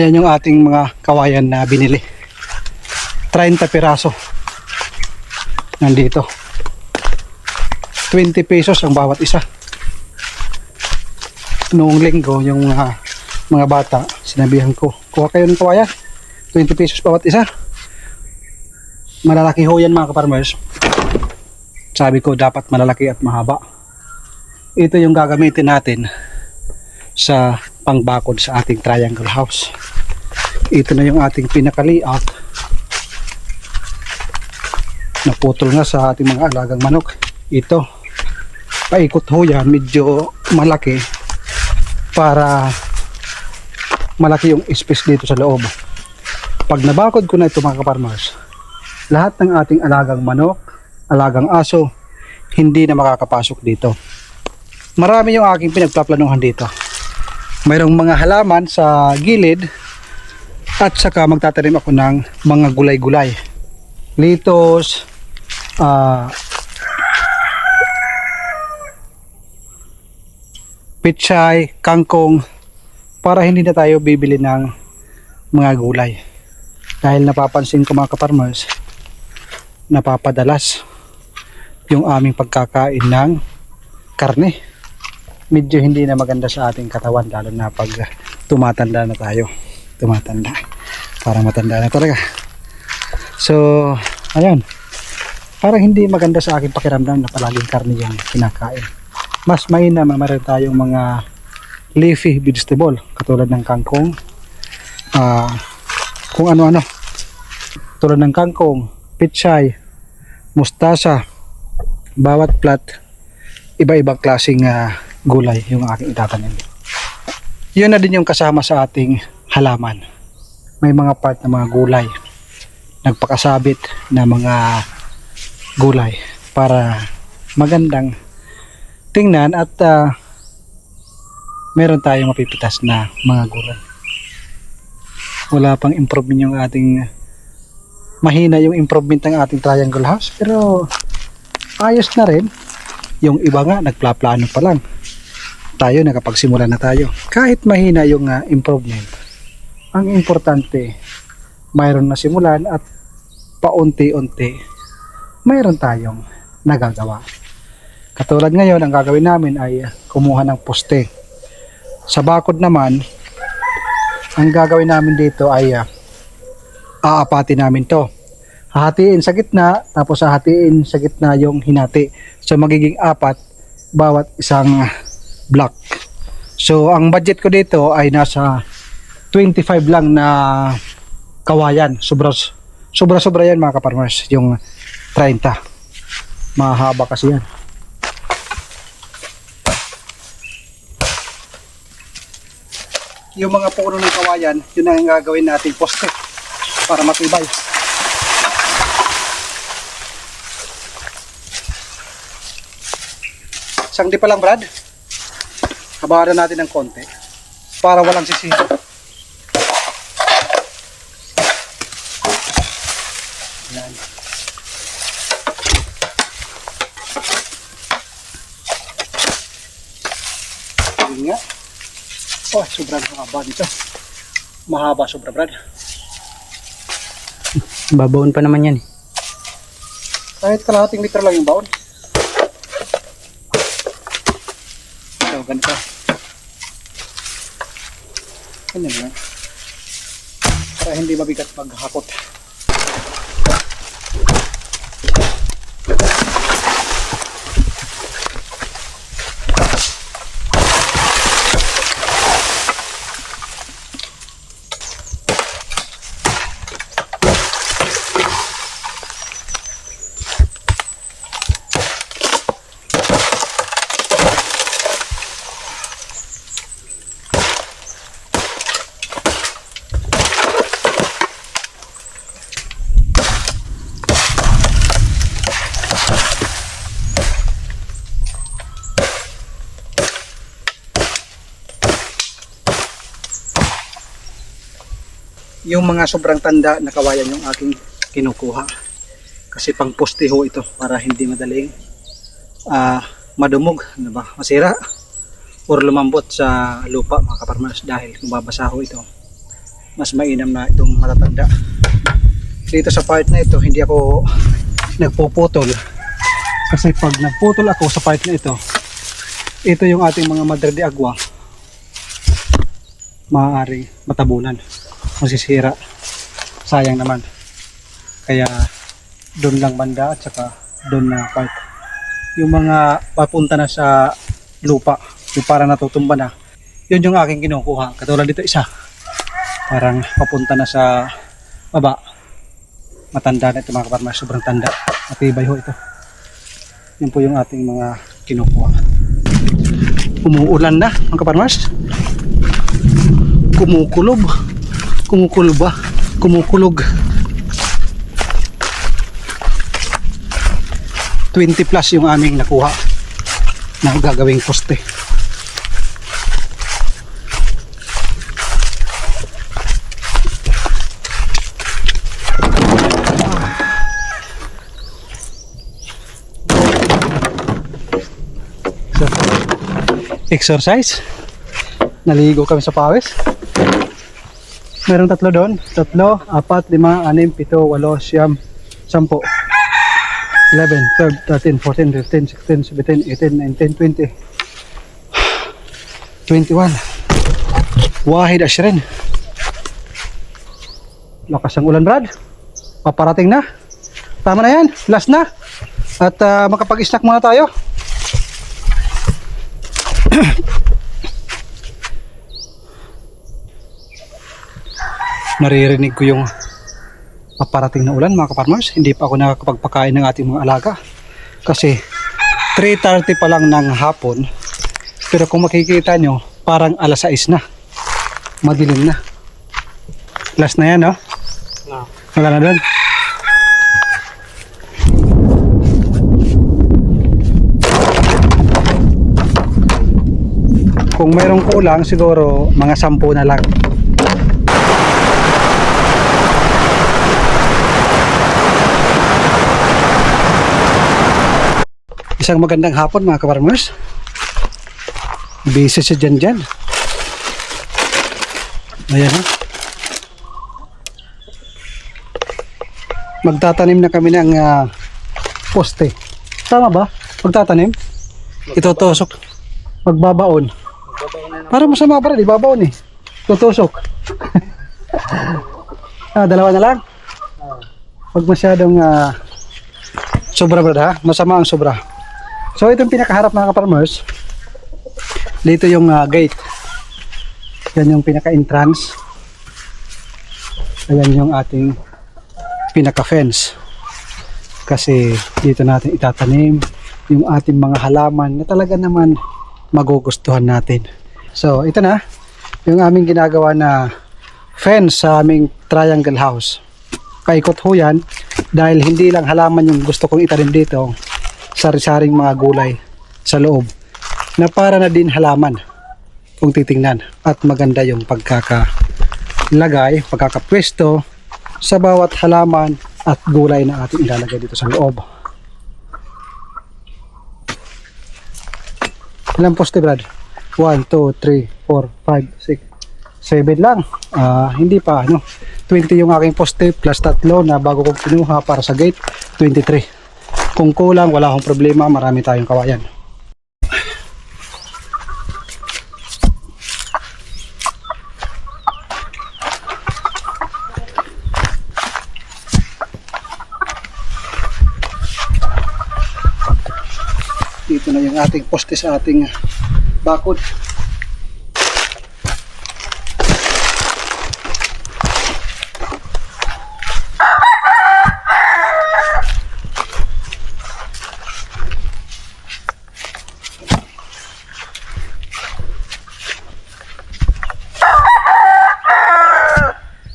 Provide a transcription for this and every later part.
Ayan yung ating mga kawayan na binili. 30 piraso. Nandito. 20 pesos ang bawat isa. Noong linggo, yung mga bata, sinabihan ko, kuha kayo ng kawayan. 20 pesos bawat isa. Malalaki ho yan mga kaparmers. Sabi ko dapat malalaki at mahaba. Ito yung gagamitin natin sa pangbakod sa ating triangle house. Ito na yung ating pinaka-layout. Naputol nga sa ating mga alagang manok. Ito, paikot ho yan, medyo malaki para malaki yung space dito sa loob. Pag nabakod ko na ito mga kaparmers, lahat ng ating alagang manok, alagang aso, hindi na makakapasok dito. Marami yung aking pinagpaplanuhan dito. Mayroong mga halaman sa gilid at saka magtatanim ako ng mga gulay-gulay. Litos, pichay, kangkong, para hindi na tayo bibili ng mga gulay. Dahil napapansin ko mga kaparmers, napapadalas yung aming pagkakain ng karne. Medyo hindi na maganda sa ating katawan, lalo na pag tumatanda na tayo. Tumatanda. Parang matanda na talaga. So, ayun. Parang hindi maganda sa aking pakiramdam na palaging karne yung kinakain. Mas mainam na meron tayong mga leafy vegetable katulad ng kangkong, kung ano-ano. Tulad ng kangkong, pichay, mustasa, bawat plat, iba-ibang klaseng gulay yung aking itatanim. Yun na din yung kasama sa ating halaman. May mga part na mga gulay, nagpakasabit na mga gulay para magandang tingnan at meron tayong mapipitas na mga gulay. Wala pang improvement yung ating, mahina yung improvement ng ating triangle house, pero ayos na rin. Yung iba nga nagplaplano pa lang, tayo nakapagsimula na tayo. Kahit mahina yung improvement, ang importante mayroon na simulan at paunti-unti mayroon tayong nagagawa. Katulad ngayon, ang gagawin namin ay kumuha ng poste. Sa bakod naman, ang gagawin namin dito ay aapatin namin to. Hahatiin sa gitna, tapos hahatiin sa gitna yung hinati. So magiging apat bawat isang block. So ang budget ko dito ay nasa 25 lang na kawayan. Sobra yan mga kaparmers, yung 30. Mahaba kasi yan. Yung mga puno ng kawayan, yun ang gagawin nating poste para matibay. Sangdi pa lang, Brad. Habahan na natin ng konti para walang sisira. Yan. Yun nga. Oh, sobrang haba dito. Mahaba sobra, Brad. Babawon pa naman yan eh. Kahit kalahating meter lang yung baon. Ito, ganito. Ganyan lang. Para hindi mabigat maghakot. Yung mga sobrang tanda na kawayan yung aking kinukuha kasi pang poste ho ito para hindi madaling madumog, diba? Masira or lumambot sa lupa mga kaparmers dahil mababasa ho ito. mas mainam na itong matatanda. Dito sa part na ito hindi ako nagpuputol kasi pag nagputol ako sa part na ito yung ating mga madre de agua, maaaring matabunan, masisira, sayang naman. Kaya doon lang banda at saka doon na part yung mga papunta na sa lupa, yung parang natutumba na, yun yung aking kinukuha. Katulad dito isa, parang papunta na sa baba, matanda na ito mga kaparmers, sobrang tanda, matibay ho ito. Yun po yung ating mga kinukuha. Umuulan na mga kaparmers, kumukulog, kumukulog. 20 plus yung aming nakuha na gagawing poste. So, exercise. Naligo kami sa pawis. Meron 3 doon. 3, 4, 5, 6, 7, 8, 9, 10. 11, 12, 13, 14, 15, 16, 17, 18, 19, 20, 21. Wahid Ashrin. Lakas ang ulan, Brad. Paparating na. Tama na yan. Last na. At makapag-snack muna tayo. Naririnig ko yung paparating na ulan mga kaparmers. Hindi pa ako nakakapagpakain ng ating mga alaga kasi 3:30 pa lang ng hapon, pero kung makikita nyo parang alas 6 na, madilim na. Last na yan, no? Wala na doon. Kung mayroong kulang siguro mga 10 na lang. Isang magandang hapon mga kaparmers. Busy si Jan. Ayan ha. Magtatanim na kami ng poste. Tama ba? Magtatanim? Itutusok. Magbabaon. Para masama pa rin, ibabaon eh. Tutusok. Dalawa na lang? Huwag masyadong sobra brad ha. Masama ang sobra. So itong pinakaharap mga kaparmers, dito yung gate. Yan yung pinaka-entrance. Ayan yung ating pinaka-fence. Kasi dito natin itatanim yung ating mga halaman na talaga naman magugustuhan natin. So ito na yung aming ginagawa na fence sa aming triangle house. Paikot ho yan dahil hindi lang halaman yung gusto kong itanim dito, sari-saring mga gulay sa loob na para na din halaman kung titingnan, at maganda yung pagkakalagay, pagkakapwesto sa bawat halaman at gulay na ating ilalagay dito sa loob. Ilang poste, Brad? 1, 2, 3, 4, 5, 6, 7 lang. Hindi pa, 20 yung aking poste plus 3 na bago kong kinuha para sa gate, 23. Kung kulang, wala akong problema, marami tayong kawayan. Dito na yung ating poste sa ating bakod.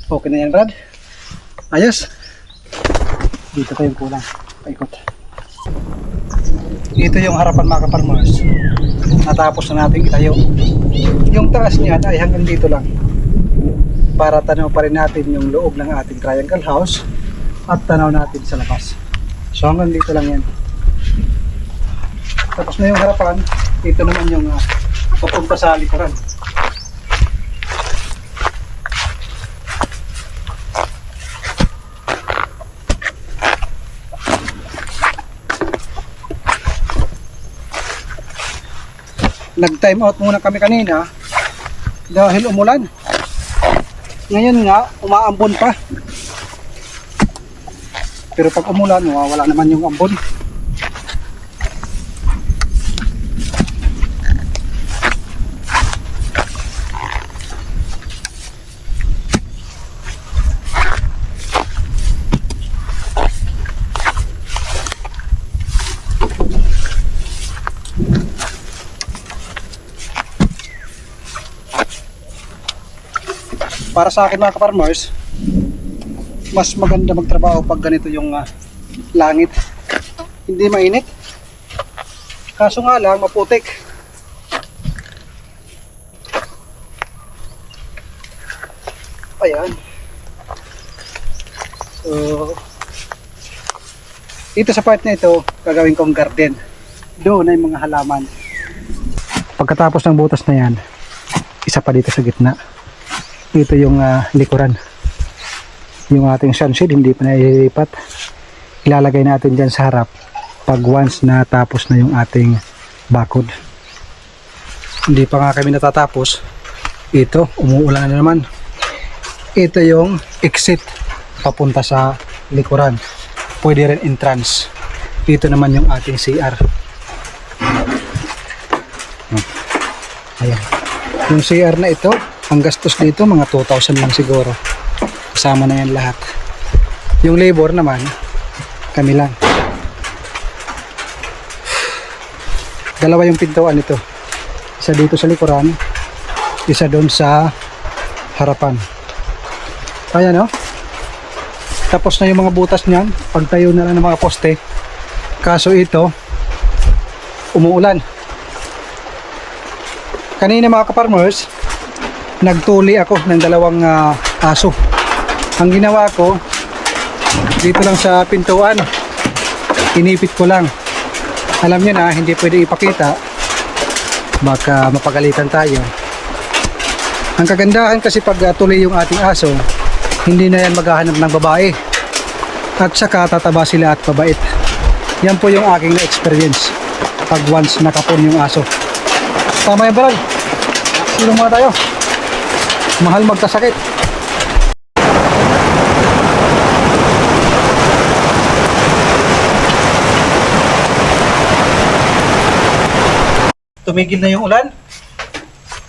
Okay na yan, Brad. Ayos. Dito tayong kulang. Paikot. Ito yung harapan mga kaparmers. Natapos na natin itayo. Yung taas niyan ay hanggang dito lang. Para tanaw pa rin natin yung loob ng ating triangle house at tanaw natin sa labas. So hanggang dito lang yan. Tapos na yung harapan. Ito naman yung papunta sa likuran. Nag-time out muna kami kanina dahil umulan. Ngayon nga, umaambon pa. Pero pag umulan, wala naman yung ambon. Para sa akin mga ka-farmers, mas maganda magtrabaho pag ganito yung langit. Hindi mainit. Kaso nga lang, maputik. Ayan. So, dito sa part na ito, gagawin kong garden. Doon ay mga halaman. Pagkatapos ng butas na yan, isa pa dito sa gitna. Dito yung likuran. Yung ating sunshade hindi pa naililipat. Ilalagay natin dyan sa harap pag once na tapos na yung ating bakod. Hindi pa nga kami natatapos. Ito, umuulan na naman. Ito yung exit papunta sa likuran. Pwede rin entrance. Dito naman yung ating CR. Ayan. Yung CR na ito, ang gastos dito mga 2,000 lang siguro. Kasama na yan lahat. Yung labor naman, kami lang. Dalawa yung pintuan ito. Isa dito sa likuran, isa doon sa harapan. Ayan, no? Tapos na yung mga butas niyan. Pagtayo na lang ng mga poste. Kaso ito, umuulan. Kanina mga ka-farmers, nagtuli ako ng dalawang aso. Ang ginawa ko, dito lang sa pintuan, inipit ko lang. Alam niyo na, hindi pwede ipakita, baka mapagalitan tayo. Ang kagandahan kasi pag tuli yung ating aso, hindi na yan maghahanap ng babae, at saka tataba sila at babait. Yan po yung aking na-experience pag once nakapon yung aso. Tama yan, Brad? Sino mga tayo? Mahal magkasakit. Tumigil na yung ulan.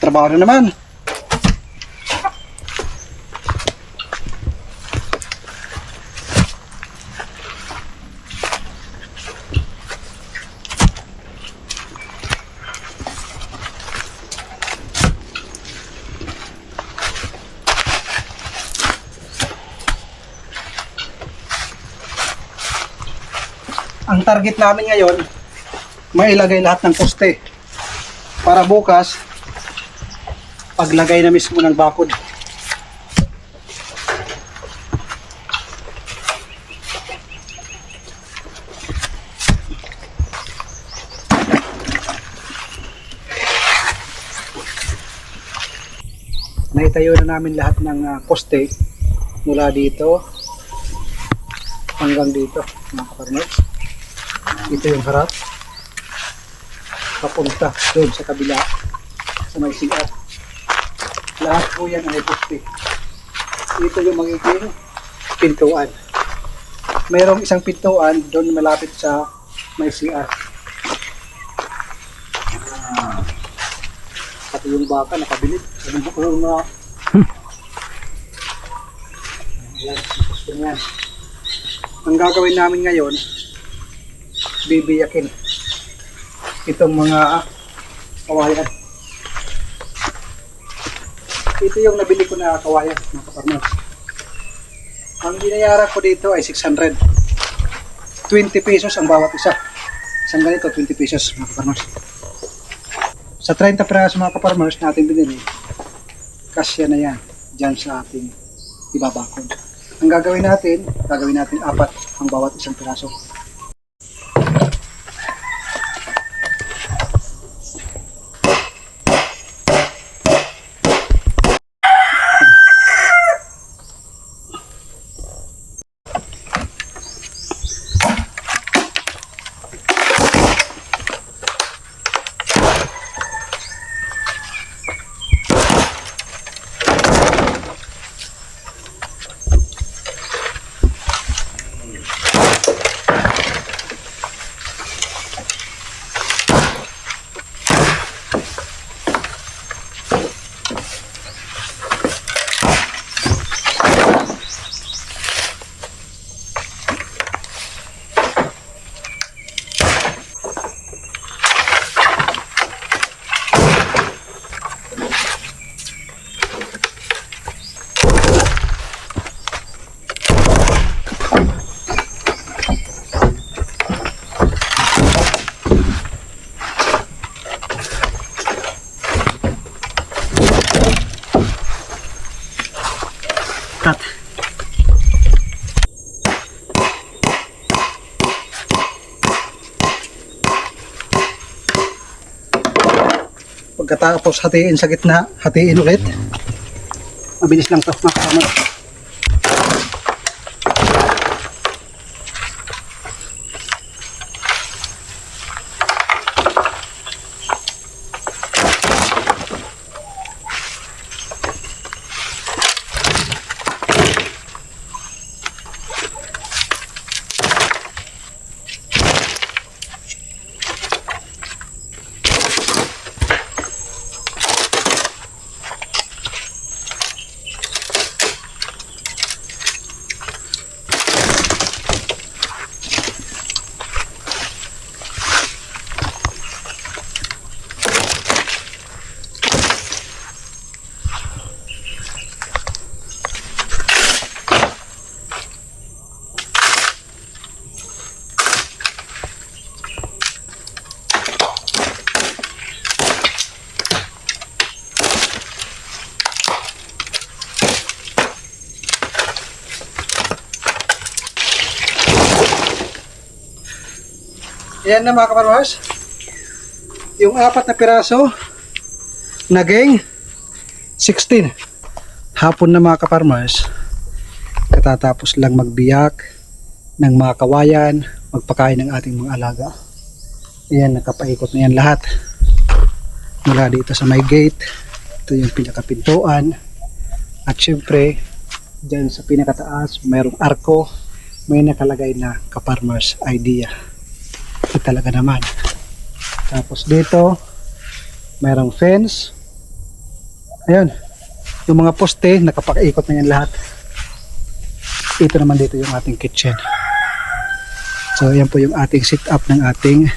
Trabaho na naman. Ang target namin ngayon, mailagay lahat ng poste para bukas paglagay na mismo ng bakod. Naitayo na namin lahat ng poste mula dito hanggang dito, mga ka-farmers. Ito yung harap papunta doon sa kabila sa may CR. Lahat po yan ay poste. Ito yung magiging pintuan. Mayroong isang pintuan doon malapit sa may CR. Pati yung baka nakabilit. Anong mga ayan, poste yan. Ang gagawin namin ngayon, bibiyakin itong mga kawayan. Ito yung nabili ko na kawayan, mga ka-farmers. Ang binayaran ko dito ay 600. 20 pesos ang bawat isa. Isang ganito, 20 pesos, mga ka-farmers. Sa 30 pesos mga ka-farmers na ating binili, kasya na yan dyan sa ating ibabakod. Ang gagawin natin 4 ang bawat isang piraso. shortcut. Pagkatapos hatiin sa gitna, hatiin ulit. Mabilis lang to, mga kaparmers. Ayan na mga kaparmers. Yung 4 na piraso naging 16. Hapon na mga kaparmers. Katatapos lang magbiyak ng mga kawayan, magpakain ng ating mga alaga. Ayan, nakapaikot na yan lahat. Mula dito sa may gate. Ito yung pinakapintuan. At syempre, dyan sa pinakataas, mayroong arko. May nakalagay na kaparmers idea. Ito talaga naman. Tapos dito mayroong fence. Ayun, yung mga poste nakapaikot na yan lahat. Ito naman dito yung ating kitchen. So yan po yung ating sit up ng ating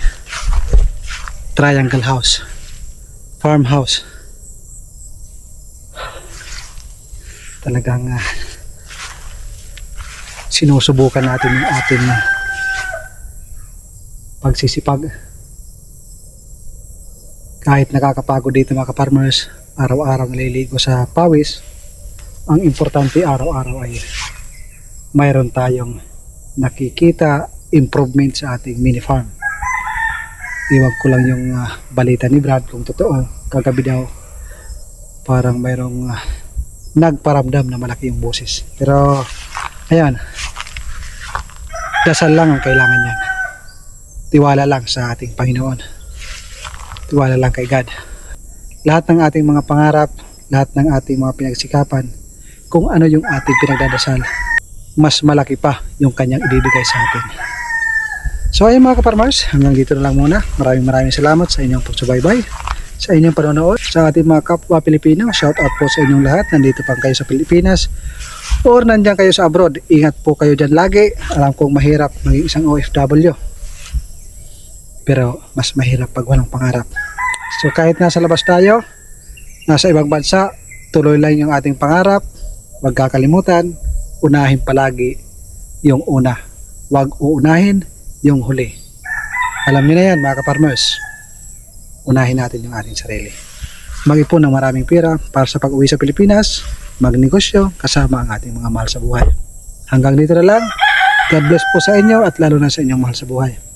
triangle house, farmhouse. Talagang sinusubukan natin yung ating pagsisipag. Kahit nakakapagod dito mga kaparmers, araw-araw naliligo sa pawis, ang importante araw-araw ay mayroon tayong nakikita improvement sa ating mini farm. Iwag ko lang yung balita ni Brad kung totoo. Kagabi daw parang mayroong nagparamdam na malaki yung boses. Pero ayan, dasal lang ang kailangan yan. Tiwala lang sa ating Panginoon. Tiwala lang kay God. Lahat ng ating mga pangarap, lahat ng ating mga pinagsikapan, kung ano yung ating pinagdadasal, mas malaki pa yung kanyang ibibigay sa atin. So ayun mga kaparmers, hanggang dito na lang muna. Maraming salamat sa inyong pagsubaybay, sa inyong panonood, sa ating mga kapwa Pilipino. Shout out po sa inyong lahat. Nandito pa kayo sa Pilipinas or nandiyan kayo sa abroad. Ingat po kayo dyan lagi. Alam kong mahirap maging isang OFW. Pero mas mahirap pag walang pangarap. So kahit nasa labas tayo, nasa ibang bansa, tuloy lang yung ating pangarap. Huwag kakalimutan, unahin palagi yung una. Huwag uunahin yung huli. Alam niyo na yan mga kaparmers. Unahin natin yung ating sarili. Mag-ipon ng maraming pera para sa pag-uwi sa Pilipinas, magnegosyo kasama ang ating mga mahal sa buhay. Hanggang dito na lang. God bless po sa inyo at lalo na sa inyong mahal sa buhay.